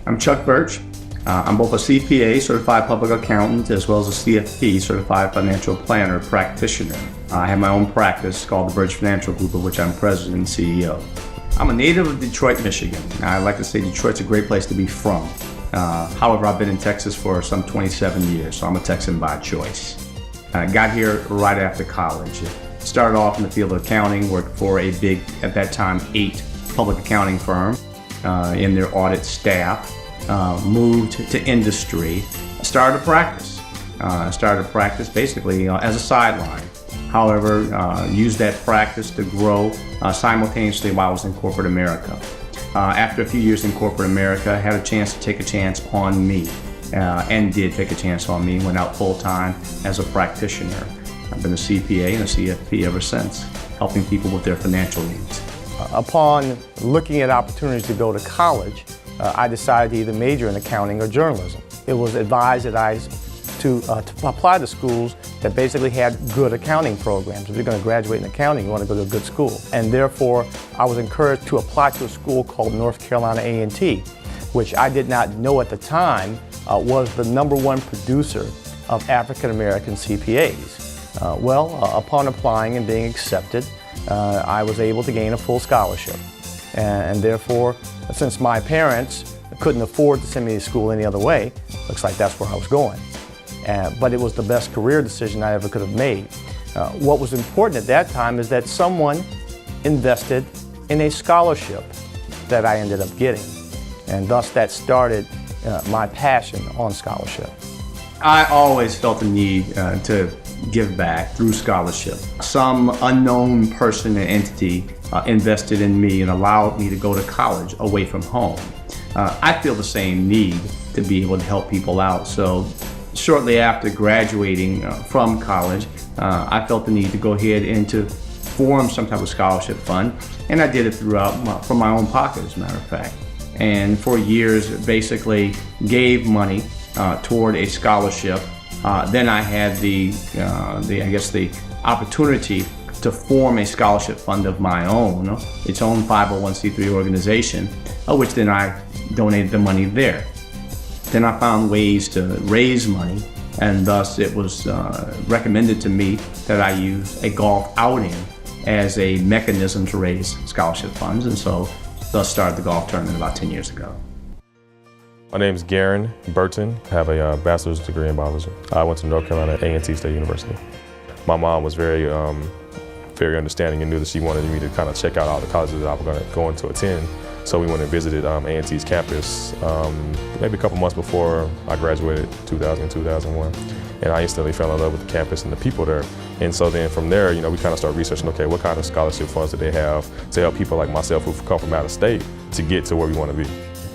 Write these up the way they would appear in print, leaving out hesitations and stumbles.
I'm Chuck Burch. I'm both a CPA, Certified Public Accountant, as well as a CFP, Certified Financial Planner practitioner. I have my own practice called the Burch Financial Group, of which I'm president and CEO. I'm a native of Detroit, Michigan. I like to say Detroit's a great place to be from. However, I've been in Texas for some 27 years, so I'm a Texan by choice. I got here right after college. Started off in the field of accounting, worked for a big, at that time, 8 public accounting firm in their audit staff. Moved to industry, started to practice. Basically as a sideline. However, used that practice to grow simultaneously while I was in corporate America. After a few years in corporate America, I had a chance to take a chance on me, and did take a chance on me. Went out full-time as a practitioner. I've been a CPA and a CFP ever since, helping people with their financial needs. Upon looking at opportunities to go to college, I decided to either major in accounting or journalism. It was advised that to apply to schools that basically had good accounting programs. If you're going to graduate in accounting, you want to go to a good school. And therefore, I was encouraged to apply to a school called North Carolina A&T, which I did not know at the time was the #1 producer of African American CPAs. Upon applying and being accepted, I was able to gain a full scholarship. And therefore, since my parents couldn't afford to send me to school any other way, looks like that's where I was going. But it was the best career decision I ever could have made. What was important at that time is that someone invested in a scholarship that I ended up getting. And thus that started my passion on scholarship. I always felt the need to give back through scholarship. Some unknown person and entity invested in me and allowed me to go to college away from home. I feel the same need to be able to help people out. So shortly after graduating from college, I felt the need to go ahead and to form some type of scholarship fund. And I did it from my own pocket, as a matter of fact. And for years, basically gave money toward a scholarship. Then I had the opportunity to form a scholarship fund of my own, its own 501c3 organization, which then I donated the money there. Then I found ways to raise money, and thus it was recommended to me that I use a golf outing as a mechanism to raise scholarship funds, and so thus started the golf tournament about 10 years ago. My name is Garen Burton. I have a bachelor's degree in biology. I went to North Carolina A&T State University. My mom was very understanding and knew that she wanted me to kind of check out all the colleges that I was going to attend. So we went and visited A&T's campus maybe a couple months before I graduated, 2001. And I instantly fell in love with the campus and the people there. And so then from there, we kind of started researching, okay, what kind of scholarship funds do they have to help people like myself who come from out of state to get to where we want to be.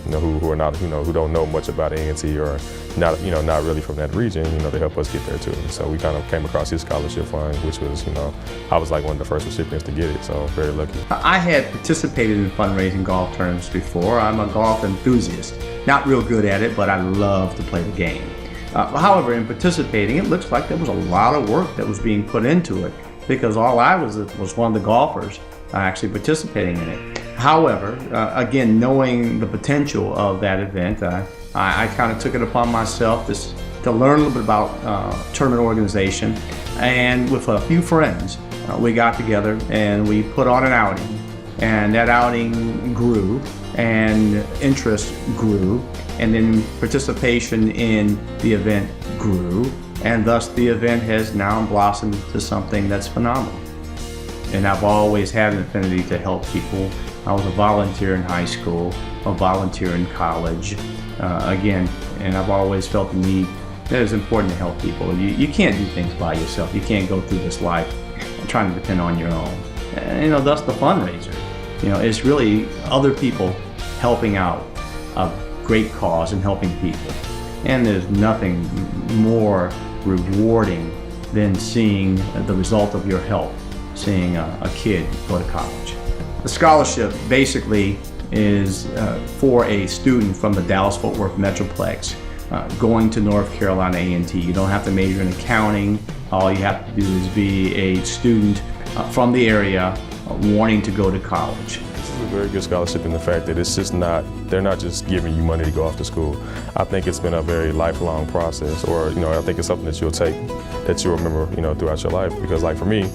Who are not, who don't know much about A&T or not really from that region, they help us get there too. So we kind of came across his scholarship fund, which was, I was like one of the first recipients to get it, so very lucky. I had participated in fundraising golf tournaments before. I'm a golf enthusiast. Not real good at it, but I love to play the game. However, in participating, it looks like there was a lot of work that was being put into it, because all I was one of the golfers actually participating in it. However, again, knowing the potential of that event, I kind of took it upon myself to learn a little bit about tournament organization. And with a few friends, we got together and we put on an outing. And that outing grew, and interest grew, and then participation in the event grew. And thus the event has now blossomed to something that's phenomenal. And I've always had an affinity to help people. I was a volunteer in high school, a volunteer in college, and I've always felt the need that it's important to help people. You can't do things by yourself. You can't go through this life trying to depend on your own. And, thus the fundraiser. It's really other people helping out a great cause and helping people. And there's nothing more rewarding than seeing the result of your help, seeing a kid go to college. The scholarship basically is for a student from the Dallas-Fort Worth Metroplex going to North Carolina A&T. You don't have to major in accounting. All you have to do is be a student from the area wanting to go to college. a very good scholarship in the fact that it's just not, they're not just giving you money to go off to school. I think it's been a very lifelong process, or, I think it's something that you'll take, that you'll remember, throughout your life. Because like for me,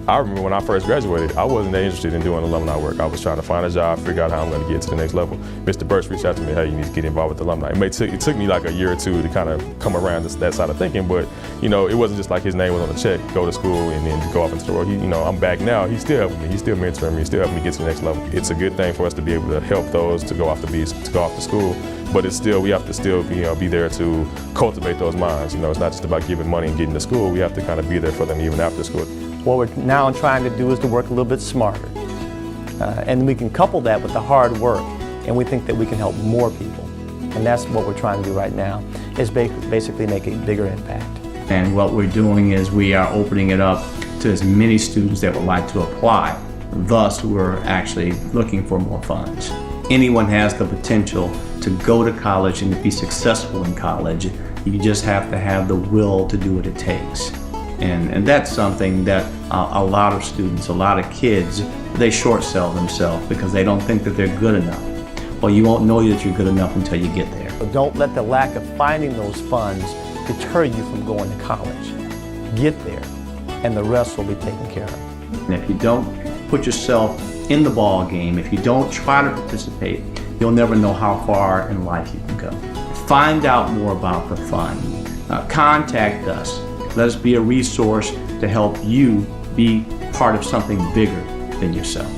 I remember when I first graduated, I wasn't that interested in doing alumni work. I was trying to find a job, figure out how I'm going to get to the next level. Mr. Burch reached out to me, hey, you need to get involved with alumni. It took me like a year or two to kind of come around that side of thinking, but it wasn't just like his name was on the check, go to school and then go off into the world. I'm back now, he's still helping me, he's still mentoring me, he's still helping me get to the next level. It's a good thing for us to be able to help those to go off to school, but we have to still be there to cultivate those minds. It's not just about giving money and getting to school, we have to kind of be there for them even after school. What we're now trying to do is to work a little bit smarter. And we can couple that with the hard work, and we think that we can help more people. And that's what we're trying to do right now, is basically make a bigger impact. And what we're doing is we are opening it up to as many students that would like to apply. Thus, we're actually looking for more funds. Anyone has the potential to go to college and to be successful in college. You just have to have the will to do what it takes. And that's something that a lot of students, a lot of kids, they short sell themselves because they don't think that they're good enough. Well, you won't know that you're good enough until you get there. So don't let the lack of finding those funds deter you from going to college. Get there, and the rest will be taken care of. And if you don't put yourself in the ball game, if you don't try to participate, you'll never know how far in life you can go. Find out more about the fund. Contact us. Let us be a resource to help you be part of something bigger than yourself.